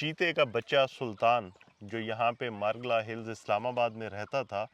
चीते का बच्चा सुल्तान जो यहाँ पे मारगला हिल्स इस्लामाबाद में रहता था,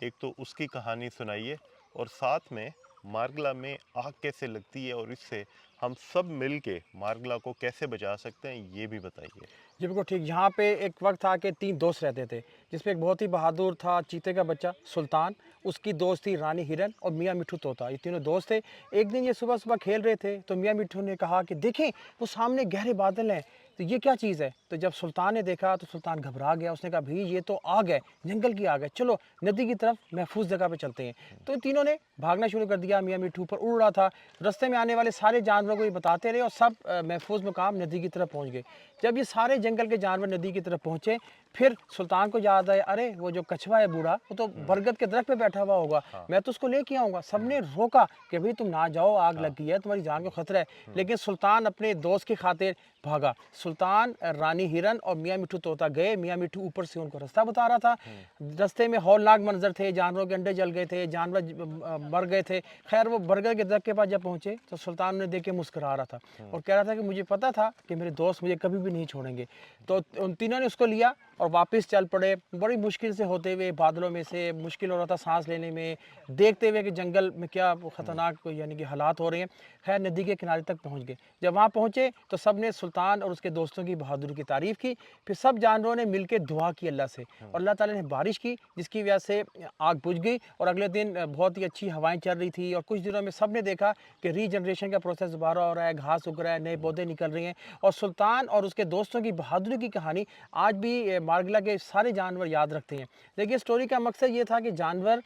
एक तो उसकी कहानी सुनाइए और साथ में मारगला में आग कैसे लगती है और इससे हम सब मिल के मारगला को कैसे बचा सकते हैं ये भी बताइए। जी बिल्कुल ठीक। यहाँ पे एक वक्त था कि 3 दोस्त रहते थे, जिसमें एक बहुत ही बहादुर था चीते का बच्चा सुल्तान, उसकी दोस्त थी रानी हिरन और मियाँ मिट्ठू तोता। ये तीनों दोस्त थे। एक दिन ये सुबह-सुबह खेल रहे थे, तो मियाँ मिट्ठू ने कहा कि देखें वो सामने गहरे बादल हैं, तो ये क्या चीज़ है? तो जब सुल्तान ने देखा तो सुल्तान घबरा गया। उसने कहा भई ये तो आग है, जंगल की आग है, चलो नदी की तरफ महफूज़ जगह पे चलते हैं। तो तीनों ने भागना शुरू कर दिया। मियाँ मिट्ठू ऊपर उड़ रहा था। रास्ते में आने वाले सारे जानवरों को ये बताते रहे और सब महफूज़ मुकाम नदी की तरफ पहुँच गए। जब ये सारे जंगल के जानवर नदी की तरफ पहुंचे, फिर सुल्तान को याद आया, अरे वो जो कछुआ है बूढ़ा, वो तो हम्म। बरगद के दरख्त पे बैठा हुआ होगा, हाँ। मैं तो उसको लेके आऊंगा। हम्म। सबने रोका कि भाई तुम ना जाओ, आग हाँ। लग गई है, तुम्हारी जान को खतरा है। हम्म। लेकिन सुल्तान अपने दोस्त की खातिर भागा। सुल्तान, रानी हिरन और मियाँ मिट्ठू तोता गए। मियाँ मिट्ठू ऊपर से उनको रास्ता बता रहा था। हम्म। रास्ते में हौलनाक मंजर थे, जानवरों के अंडे जल गए थे, जानवर मर गए थे। खैर वो बरगद के दरख्त के पास जब पहुंचे तो सुल्तान ने देख के मुस्कुरा रहा था और कह रहा था कि मुझे पता था कि मेरे दोस्त मुझे कभी भी नहीं छोड़ेंगे। तो उन तीनों ने उसको लिया और वापस चल पड़े। बड़ी मुश्किल से होते हुए बादलों में से, मुश्किल हो रहा था सांस लेने में, देखते हुए कि जंगल में क्या खतरनाक यानी कि हालात हो रहे हैं। खैर नदी के किनारे तक पहुंच गए। जब वहाँ पहुंचे तो सब ने सुल्तान और उसके दोस्तों की बहादुरी की तारीफ की। फिर सब जानवरों ने मिलकर दुआ की अल्लाह से हम्म। और अल्लाह ताला ने बारिश की, जिसकी वजह से आग बुझ गई और अगले दिन बहुत ही अच्छी हवाएं चल रही थी और कुछ दिनों में सब ने देखा कि रीजनरेशन का प्रोसेस दोबारा हो रहा है, घास उग रहा है, नए पौधे निकल रहे हैं। और सुल्तान और उसके दोस्तों की बहादुरी की कहानी आज भी मारगला के सारे जानवर याद रखते हैं। देखिए स्टोरी का मकसद ये था कि जानवर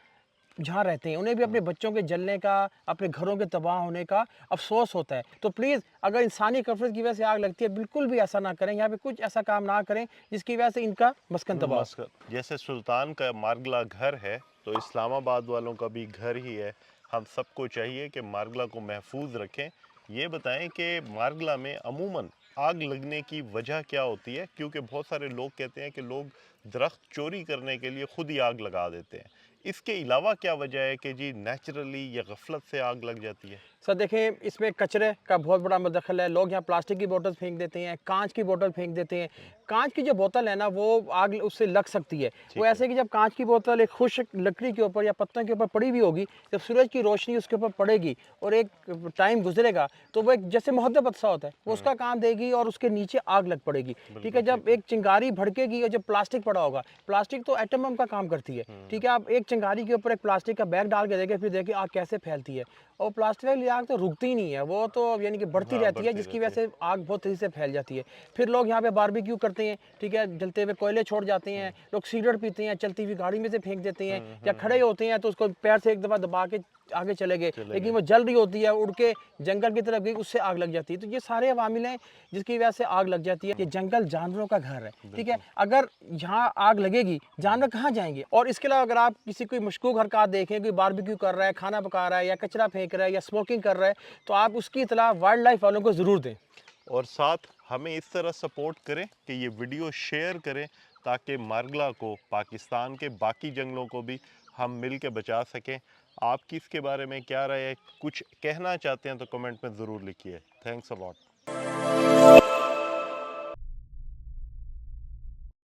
जहाँ रहते हैं उन्हें भी अपने हम्म। बच्चों के जलने का, अपने घरों के तबाह होने का अफ़सोस होता है। तो प्लीज़ अगर इंसानी गफलत की वजह से आग लगती है, बिल्कुल भी ऐसा ना करें। यहाँ पे कुछ ऐसा काम ना करें जिसकी वजह से इनका मस्कन तबाह हो। मस्कत जैसे सुल्तान का मारगला घर है तो इस्लामाबाद वालों का भी घर ही है। हम सबको चाहिए कि मारगला को महफूज रखें। ये बताएं कि मारगला में अमूमन आग लगने की वजह क्या होती है, क्योंकि बहुत सारे लोग कहते हैं कि लोग दरख्त चोरी करने के लिए खुद ही आग लगा देते हैं। इसके अलावा क्या वजह है कि जी नेचुरली या गफलत से आग लग जाती है? सर देखें इसमें कचरे का बहुत बड़ा मदखल है। लोग यहाँ प्लास्टिक की बोतल फेंक देते हैं, कांच की बोतल फेंक देते हैं। कांच की जो बोतल है ना वो आग उससे लग सकती है। वो ठीक है। ऐसे कि जब कांच की बोतल एक खुश्क लकड़ी के ऊपर या पत्तों के ऊपर पड़ी हुई होगी, जब सूरज की रोशनी उसके ऊपर पड़ेगी और एक टाइम गुजरेगा तो वो एक जैसे मोहब्बत सा होता है, वो हम्म। उसका काम देगी और उसके नीचे आग लग पड़ेगी। ठीक बिल्कुल है, ठीक जब है। एक चिंगारी भड़केगी और जब प्लास्टिक पड़ा होगा, प्लास्टिक तो एटम बम का काम करती है। हम्म। ठीक है, आप एक चिंगारी के ऊपर एक प्लास्टिक का बैग डाल के देखें, फिर देखिए आग कैसे फैलती है। और प्लास्टिक वाली आग तो रुकती ही नहीं है, वो तो यानी कि बढ़ती हाँ, रहती है, बढ़ती जिसकी रहती वजह है। से आग बहुत तेज़ी से फैल जाती है। फिर लोग यहाँ पे बारबेक्यू करते हैं, ठीक है, जलते हुए कोयले छोड़ जाते हैं, लोग सिगरेट पीते हैं, चलती हुई गाड़ी में से फेंक देते हैं या खड़े होते हैं तो उसको पैर से एक दफ़ा दबा के आगे चले गए, चले लेकिन गए। वो जल रही होती है, उड़ के जंगल की तरफ गई, उससे आग लग जाती है। तो ये सारे अवामिल हैं जिसकी वजह से आग लग जाती है। ये जंगल जानवरों का घर है, ठीक है? बिल्कुल। अगर यहाँ आग लगेगी, जानवर कहाँ जाएँगे? और इसके अलावा अगर आप किसी कोई मशकूक हरकत देखें, कोई बारबेक्यू कर रहा है, खाना पका रहा है या कचरा फेंक रहा है या स्मोकिंग कर रहा है, तो आप उसकी इत्तला वाइल्ड लाइफ वालों को ज़रूर दें। और साथ हमें इस तरह सपोर्ट करें कि ये वीडियो शेयर करें ताकि मारगला को, पाकिस्तान के बाकी जंगलों को भी हम मिल के बचा सकें। आपकी इसके बारे में क्या राय है? कुछ कहना चाहते हैं तो कमेंट में ज़रूर लिखिए। Thanks a lot.